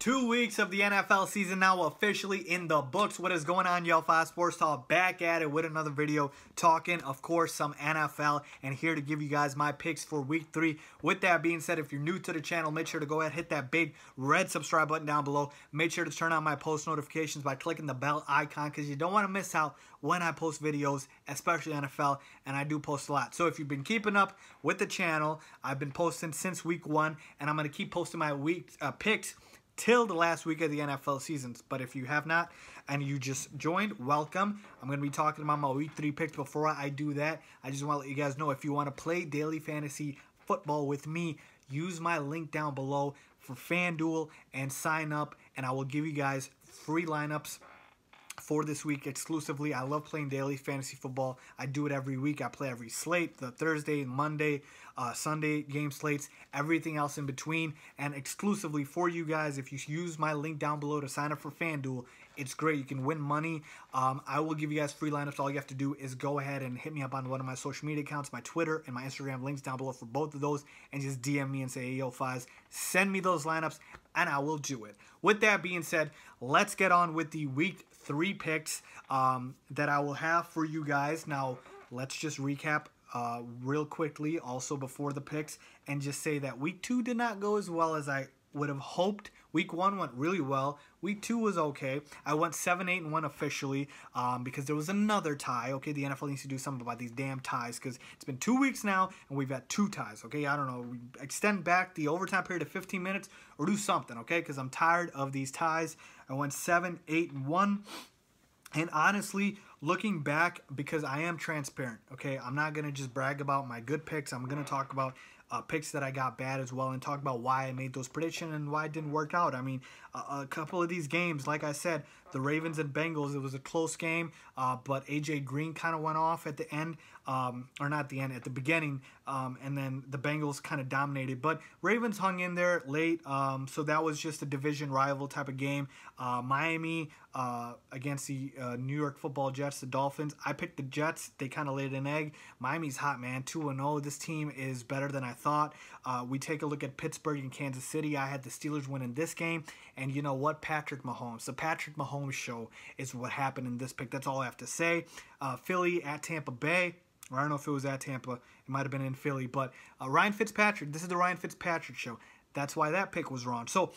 2 weeks of the NFL season now officially in the books. What is going on, y'all? FaizSportsTalk back at it with another video talking, of course, some NFL, and here to give you guys my picks for week 3. With that being said, if you're new to the channel, make sure to go ahead, hit that big red subscribe button down below. Make sure to turn on my post notifications by clicking the bell icon because you don't want to miss out when I post videos, especially NFL, and I do post a lot. So if you've been keeping up with the channel, I've been posting since week 1, and I'm going to keep posting my week picks till the last week of the NFL seasons. But if you have not and you just joined, welcome. I'm going to be talking about my week 3 picks. Before I do that, I just want to let you guys know, if you want to play daily fantasy football with me, use my link down below for FanDuel and sign up, and I will give you guys free lineups for this week exclusively. I love playing daily fantasy football. I do it every week. I play every slate, the Thursday, Monday, Sunday game slates, everything else in between, and exclusively for you guys. If you use my link down below to sign up for FanDuel, it's great. You can win money. I will give you guys free lineups. All you have to do is go ahead and hit me up on one of my social media accounts, my Twitter and my Instagram, links down below for both of those, and just DM me and say, hey, yo, Faiz, send me those lineups, and I will do it. With that being said, let's get on with the week 3 picks that I will have for you guys. Now, let's just recap real quickly also before the picks and just say that week 2 did not go as well as I would have hoped. Week 1 went really well. Week 2 was okay. I went 7-8-1 officially because there was another tie. Okay, the NFL needs to do something about these damn ties because it's been 2 weeks now and we've had 2 ties. Okay, I don't know. We extend back the overtime period to 15 minutes or do something. Okay, because I'm tired of these ties. I went 7-8-1. And honestly, looking back, because I am transparent, okay, I'm not going to just brag about my good picks. I'm going to talk about picks that I got bad as well and talk about why I made those predictions and why it didn't work out. I mean, a couple of these games, like I said, the Ravens and Bengals, it was a close game, but A.J. Green kind of went off at the end, or not the end, at the beginning, and then the Bengals kind of dominated. But Ravens hung in there late, so that was just a division rival type of game. Miami against the New York Football Jets, the Dolphins. I picked the Jets. They kind of laid an egg. Miami's hot, man. 2-0. This team is better than I thought. We take a look at Pittsburgh and Kansas City. I had the Steelers win in this game. And you know what? Patrick Mahomes. The Patrick Mahomes show is what happened in this pick. That's all I have to say. Philly at Tampa Bay. Or I don't know if it was at Tampa. It might have been in Philly. But Ryan Fitzpatrick. This is the Ryan Fitzpatrick show. That's why that pick was wrong. So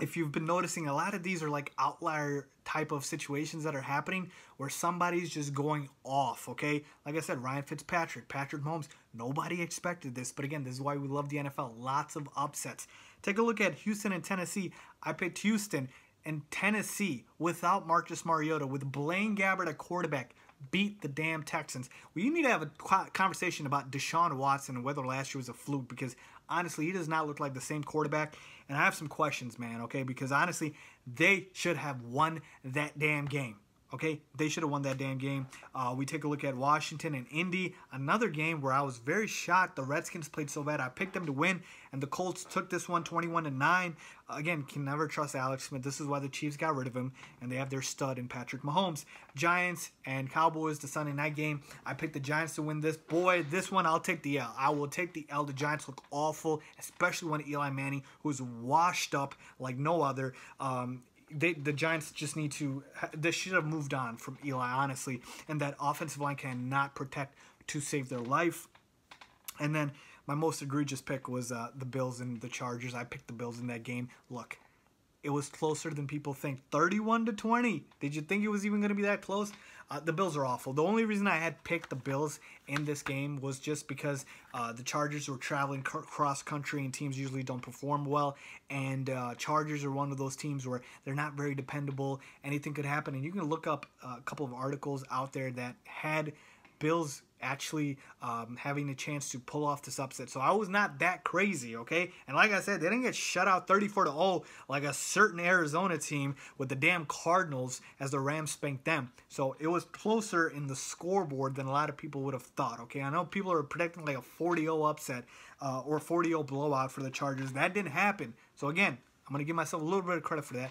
if you've been noticing, a lot of these are like outlier type of situations that are happening where somebody's just going off, okay? Like I said, Ryan Fitzpatrick, Patrick Mahomes, nobody expected this. But again, this is why we love the NFL. Lots of upsets. Take a look at Houston and Tennessee. I picked Houston and Tennessee without Marcus Mariota, with Blaine Gabbert at quarterback, beat the damn Texans. We need to have a conversation about Deshaun Watson and whether last year was a fluke, because honestly, he does not look like the same quarterback. And I have some questions, man, okay? Because honestly, they should have won that damn game. Okay, they should have won that damn game. We take a look at Washington and Indy, another game where I was very shocked. The Redskins played so bad. I picked them to win, and the Colts took this one 21-9. Again, can never trust Alex Smith. This is why the Chiefs got rid of him, and they have their stud in Patrick Mahomes. Giants and Cowboys, the Sunday night game. I picked the Giants to win this. Boy, this one, I'll take the L. I will take the L. The Giants look awful, especially when Eli Manning, who's washed up like no other. The Giants just need to, they should have moved on from Eli, honestly, and that offensive line cannot protect to save their life. And then my most egregious pick was the Bills and the Chargers. I picked the Bills in that game. Look, it was closer than people think. 31-20. Did you think it was even going to be that close? The Bills are awful. The only reason I had picked the Bills in this game was just because the Chargers were traveling cross country and teams usually don't perform well. And Chargers are one of those teams where they're not very dependable. Anything could happen. And you can look up a couple of articles out there that had Bills actually having a chance to pull off this upset. So I was not that crazy, okay? And like I said, they didn't get shut out 34-0 like a certain Arizona team with the damn Cardinals as the Rams spanked them. So it was closer in the scoreboard than a lot of people would have thought, okay? I know people are predicting like a 40-0 upset or 40-0 blowout for the Chargers. That didn't happen. So again, I'm going to give myself a little bit of credit for that.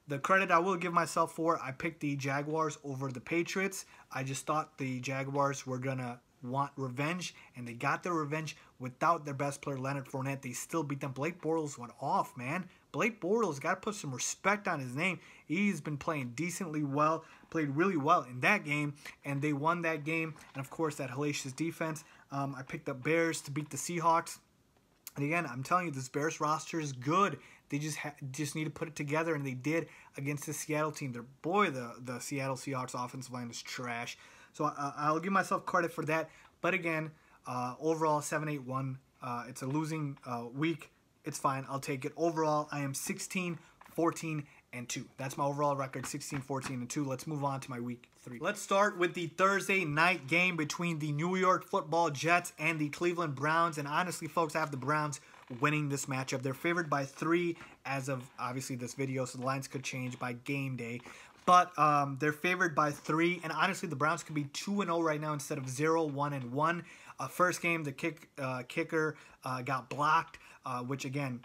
The credit I will give myself for, I picked the Jaguars over the Patriots. I just thought the Jaguars were going to want revenge, and they got their revenge without their best player, Leonard Fournette. They still beat them. Blake Bortles went off, man. Blake Bortles got to put some respect on his name. He's been playing decently well, played really well in that game, and they won that game. And, of course, that hellacious defense. I picked up Bears to beat the Seahawks. And, again, I'm telling you, this Bears roster is good. They just need to put it together, and they did against the Seattle team. The Seattle Seahawks offensive line is trash. So I'll give myself credit for that. But, again, overall, 7-8-1. It's a losing week. It's fine. I'll take it. Overall, I am 16-14-2. That's my overall record, 16-14-2. Let's move on to my week 3. Let's start with the Thursday night game between the New York Football Jets and the Cleveland Browns. And honestly, folks, I have the Browns winning this matchup. They're favored by 3 as of, obviously, this video, so the lines could change by game day. But they're favored by 3, and honestly, the Browns could be 2-0 right now instead of 0-1-1. First game, the kicker got blocked, which, again,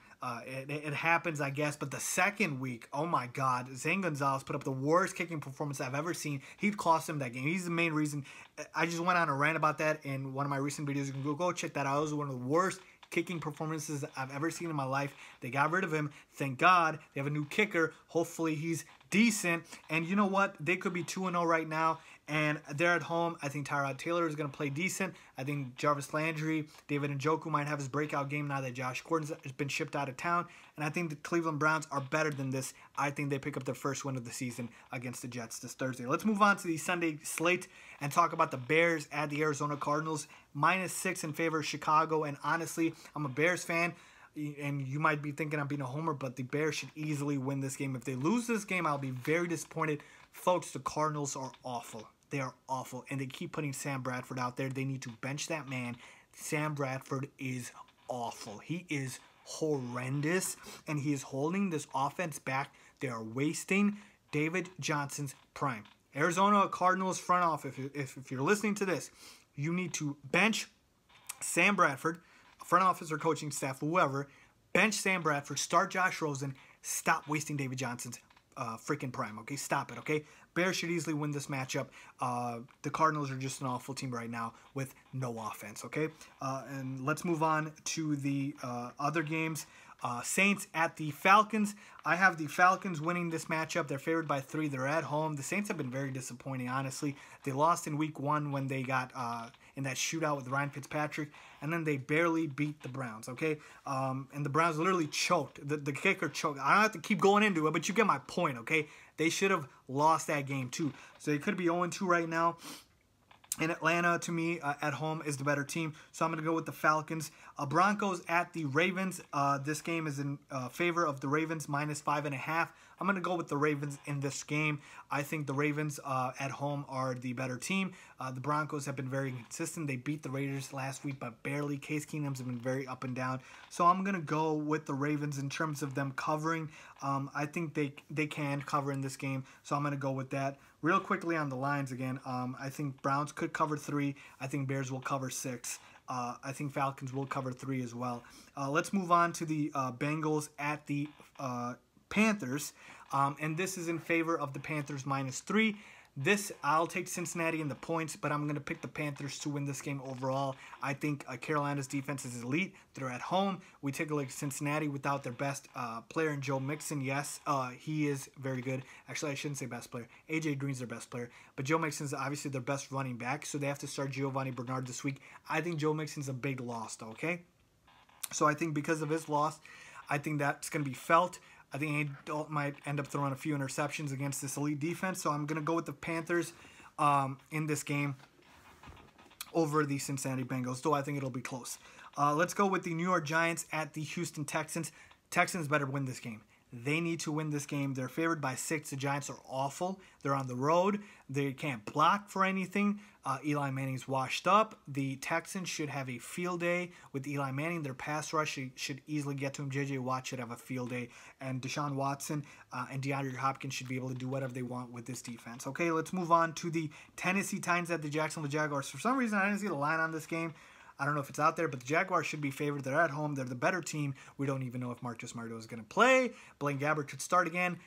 it happens, I guess. But the second week, oh, my God, Zane Gonzalez put up the worst kicking performance I've ever seen. He cost him that game. He's the main reason. I just went on a rant about that in one of my recent videos. You can go check that out. It was one of the worst kicking performances I've ever seen in my life. They got rid of him. Thank God. They have a new kicker. Hopefully he's decent. And you know what? They could be 2-0 right now. And they're at home. I think Tyrod Taylor is going to play decent. I think Jarvis Landry, David Njoku might have his breakout game now that Josh Gordon has been shipped out of town. And I think the Cleveland Browns are better than this. I think they pick up their first win of the season against the Jets this Thursday. Let's move on to the Sunday slate and talk about the Bears at the Arizona Cardinals. -6 in favor of Chicago. And honestly, I'm a Bears fan. And you might be thinking I'm being a homer, but the Bears should easily win this game. If they lose this game, I'll be very disappointed. Folks, the Cardinals are awful. They are awful, and they keep putting Sam Bradford out there. They need to bench that man. Sam Bradford is awful. He is horrendous, and he is holding this offense back. They are wasting David Johnson's prime. Arizona Cardinals front office, if you're listening to this, you need to bench Sam Bradford, front office or coaching staff, whoever. Bench Sam Bradford, start Josh Rosen, stop wasting David Johnson's freaking prime, okay? Stop it, okay? Bears should easily win this matchup. The Cardinals are just an awful team right now with no offense, okay? And let's move on to the other games. Saints at the Falcons. I have the Falcons winning this matchup. They're favored by 3. They're at home. The Saints have been very disappointing, honestly. They lost in week 1 when they got in that shootout with Ryan Fitzpatrick, and then they barely beat the Browns, okay? And the Browns literally choked. The kicker choked. I don't have to keep going into it, but you get my point, okay? They should have lost that game too. So they could be 0-2 right now. And Atlanta, to me, at home is the better team. So I'm going to go with the Falcons. Broncos at the Ravens. This game is in favor of the Ravens, -5.5. I'm going to go with the Ravens in this game. I think the Ravens at home are the better team. The Broncos have been very consistent. They beat the Raiders last week, but barely. Case Keenum's been very up and down. So I'm going to go with the Ravens in terms of them covering. I think they can cover in this game. So I'm going to go with that. Real quickly on the lines again, I think Browns could cover 3. I think Bears will cover 6. I think Falcons will cover 3 as well. Let's move on to the Bengals at the Panthers. And this is in favor of the Panthers -3. This, I'll take Cincinnati in the points, but I'm going to pick the Panthers to win this game overall. I think Carolina's defense is elite. They're at home. We take a look at Cincinnati without their best player in Joe Mixon. Yes, he is very good. Actually, I shouldn't say best player. A.J. Green's their best player. But Joe Mixon's obviously their best running back, so they have to start Giovanni Bernard this week. I think Joe Mixon's a big loss, though, okay? So I think because of his loss, I think that's going to be felt. I think Andy Dalton might end up throwing a few interceptions against this elite defense. So I'm going to go with the Panthers in this game over the Cincinnati Bengals, though I think it'll be close. Let's go with the New York Giants at the Houston Texans. Texans better win this game. They need to win this game. They're favored by 6. The Giants are awful. They're on the road. They can't block for anything. Eli Manning's washed up. The Texans should have a field day with Eli Manning. Their pass rush should easily get to him. J.J. Watt should have a field day. And Deshaun Watson and DeAndre Hopkins should be able to do whatever they want with this defense. Okay, let's move on to the Tennessee Titans at the Jacksonville Jaguars. For some reason, I didn't see the line on this game. I don't know if it's out there, but the Jaguars should be favored. They're at home. They're the better team. We don't even know if Marcus Mariota is going to play. Blaine Gabbert could start again.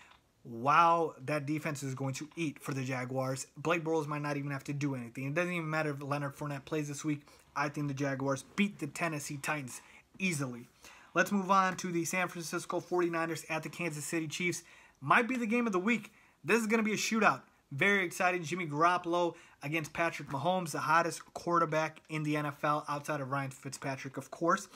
Wow, that defense is going to eat for the Jaguars. Blake Bortles might not even have to do anything. It doesn't even matter if Leonard Fournette plays this week. I think the Jaguars beat the Tennessee Titans easily. Let's move on to the San Francisco 49ers at the Kansas City Chiefs. Might be the game of the week. This is going to be a shootout. Very exciting. Jimmy Garoppolo against Patrick Mahomes, the hottest quarterback in the NFL outside of Ryan Fitzpatrick, of course.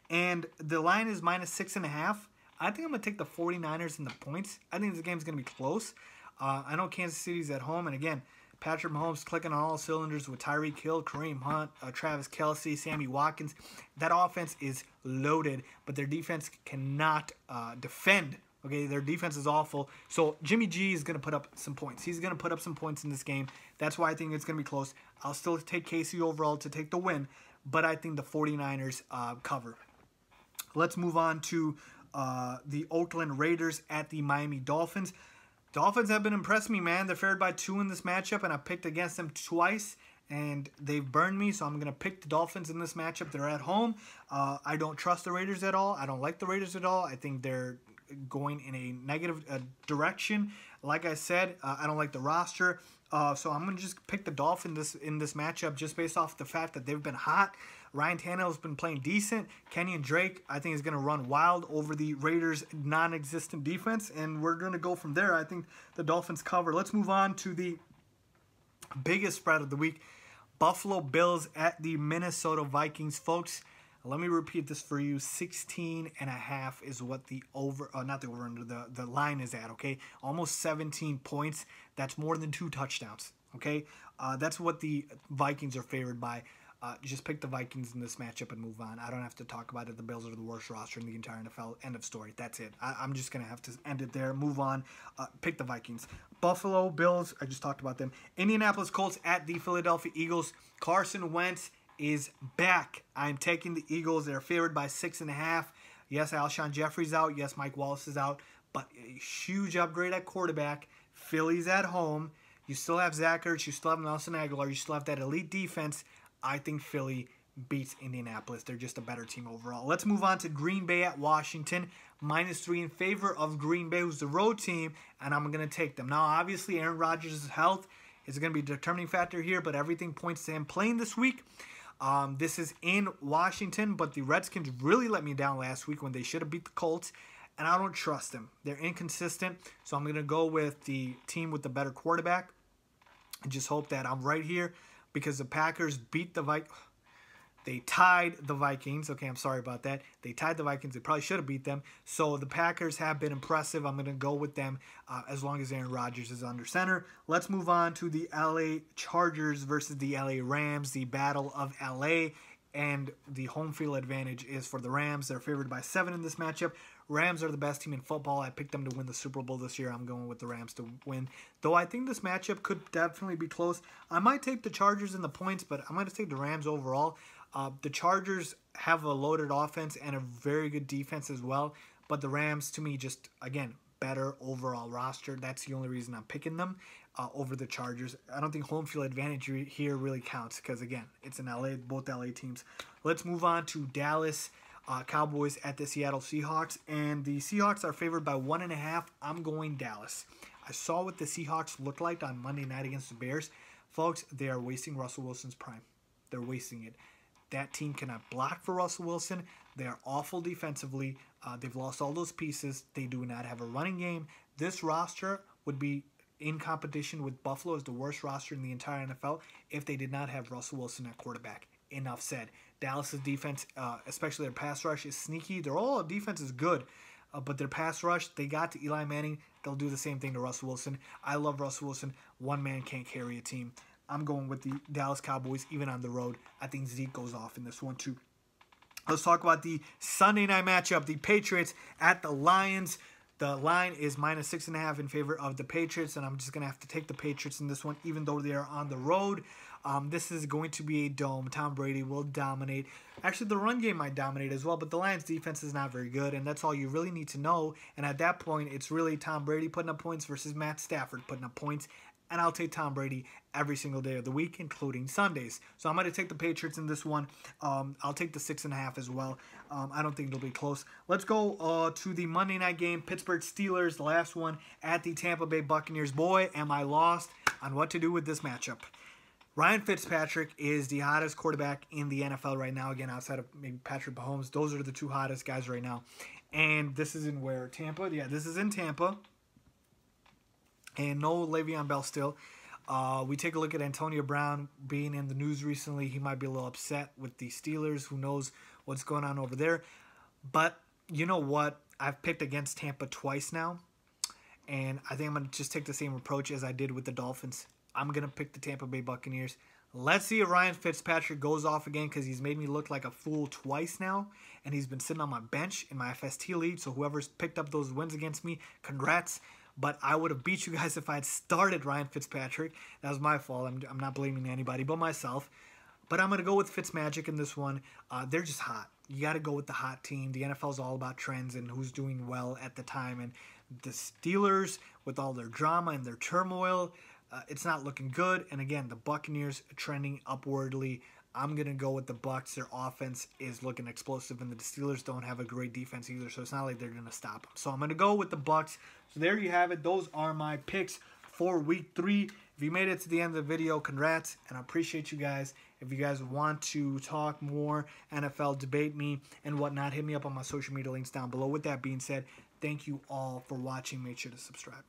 And the line is -6.5. I think I'm going to take the 49ers in the points. I think this game's going to be close. I know Kansas City's at home. And again, Patrick Mahomes clicking on all cylinders with Tyreek Hill, Kareem Hunt, Travis Kelce, Sammy Watkins. That offense is loaded, but their defense cannot defend. Okay, their defense is awful. So Jimmy G is going to put up some points. He's going to put up some points in this game. That's why I think it's going to be close. I'll still take KC overall to take the win, but I think the 49ers cover. Let's move on to the Oakland Raiders at the Miami Dolphins. Dolphins have been impressing me, man. They're favored by 2 in this matchup, and I picked against them twice, and they've burned me, so I'm going to pick the Dolphins in this matchup. They're at home. I don't trust the Raiders at all. I don't like the Raiders at all. I think they're going in a negative direction. Like I said, I don't like the roster. So I'm going to just pick the Dolphins in this matchup just based off the fact that they've been hot. Ryan Tannehill's been playing decent. Kenyon Drake, I think, is going to run wild over the Raiders' non-existent defense, and we're going to go from there. I think the Dolphins cover. Let's move on to the biggest spread of the week. Buffalo Bills at the Minnesota Vikings. Folks, let me repeat this for you. 16.5 is what the not the over under, the line is at, okay? Almost 17 points. That's more than 2 touchdowns, okay? That's what the Vikings are favored by. Just pick the Vikings in this matchup and move on. I don't have to talk about it. The Bills are the worst roster in the entire NFL. End of story. That's it. I'm just going to have to end it there. Move on. Pick the Vikings. Buffalo Bills, I just talked about them. Indianapolis Colts at the Philadelphia Eagles. Carson Wentz is back. I'm taking the Eagles. They're favored by 6.5. Yes, Alshon Jeffrey's out. Yes, Mike Wallace is out. But a huge upgrade at quarterback. Philly's at home. You still have Zach Ertz. You still have Nelson Aguilar. You still have that elite defense. I think Philly beats Indianapolis. They're just a better team overall. Let's move on to Green Bay at Washington. -3 in favor of Green Bay, who's the road team, and I'm going to take them. Now, obviously, Aaron Rodgers' health is going to be a determining factor here, but everything points to him playing this week. This is in Washington, but the Redskins really let me down last week when they should have beat the Colts, and I don't trust them. They're inconsistent, so I'm going to go with the team with the better quarterback and just hope that I'm right here. Because the Packers beat the Vikings. They tied the Vikings. Okay, I'm sorry about that. They tied the Vikings. They probably should have beat them. So the Packers have been impressive. I'm going to go with them as long as Aaron Rodgers is under center. Let's move on to the LA Chargers versus the LA Rams. The battle of LA. And the home field advantage is for the Rams. They're favored by 7 in this matchup. Rams are the best team in football. I picked them to win the Super Bowl this year. I'm going with the Rams to win. Though I think this matchup could definitely be close. I might take the Chargers in the points, but I'm going to take the Rams overall. The Chargers have a loaded offense and a very good defense as well. But the Rams, to me, just, again, better overall roster. That's the only reason I'm picking them over the Chargers. I don't think home field advantage here really counts because, again, it's in LA, both LA teams. Let's move on to Dallas Cowboys at the Seattle Seahawks. And the Seahawks are favored by 1.5. I'm going Dallas. I saw what the Seahawks looked like on Monday night against the Bears. Folks, they are wasting Russell Wilson's prime. They're wasting it. That team cannot block for Russell Wilson. They are awful defensively. They've lost all those pieces. They do not have a running game. This roster would be in competition with Buffalo as the worst roster in the entire NFL if they did not have Russell Wilson at quarterback. Enough said. Dallas's defense, especially their pass rush, is sneaky. Their all defense is good, but their pass rush, they got to Eli Manning. They'll do the same thing to Russell Wilson. I love Russell Wilson. One man can't carry a team. I'm going with the Dallas Cowboys, even on the road. I think Zeke goes off in this one, too. Let's talk about the Sunday night matchup. The Patriots at the Lions. The line is -6.5 in favor of the Patriots, and I'm just going to have to take the Patriots in this one, even though they are on the road. This is going to be a dome. Tom Brady will dominate. Actually, the run game might dominate as well, but the Lions' defense is not very good, and that's all you really need to know. And at that point, it's really Tom Brady putting up points versus Matt Stafford putting up points. And I'll take Tom Brady every single day of the week, including Sundays. So I'm going to take the Patriots in this one. I'll take the 6.5 as well. I don't think it'll be close. Let's go to the Monday night game. Pittsburgh Steelers, the last one, at the Tampa Bay Buccaneers. Boy, am I lost on what to do with this matchup. Ryan Fitzpatrick is the hottest quarterback in the NFL right now. Again, outside of maybe Patrick Mahomes, those are the two hottest guys right now. And this is in where? Tampa? Yeah, this is in Tampa. And no Le'Veon Bell still. We take a look at Antonio Brown being in the news recently. He might be a little upset with the Steelers. Who knows what's going on over there. But you know what? I've picked against Tampa twice now. And I think I'm going to just take the same approach as I did with the Dolphins. I'm going to pick the Tampa Bay Buccaneers. Let's see if Ryan Fitzpatrick goes off again, because he's made me look like a fool twice now. And he's been sitting on my bench in my FST league. So whoever's picked up those wins against me, congrats. But I would have beat you guys if I had started Ryan Fitzpatrick. That was my fault. I'm not blaming anybody but myself. But I'm going to go with Fitzmagic in this one. They're just hot. You got to go with the hot team. The NFL is all about trends and who's doing well at the time. And the Steelers, with all their drama and their turmoil, it's not looking good. And again, the Buccaneers trending upwardly. I'm going to go with the Bucs. Their offense is looking explosive, and the Steelers don't have a great defense either, so it's not like they're going to stop them. So I'm going to go with the Bucs. So there you have it. Those are my picks for Week 3. If you made it to the end of the video, congrats, and I appreciate you guys. If you guys want to talk more NFL, debate me, and whatnot, hit me up on my social media links down below. With that being said, thank you all for watching. Make sure to subscribe.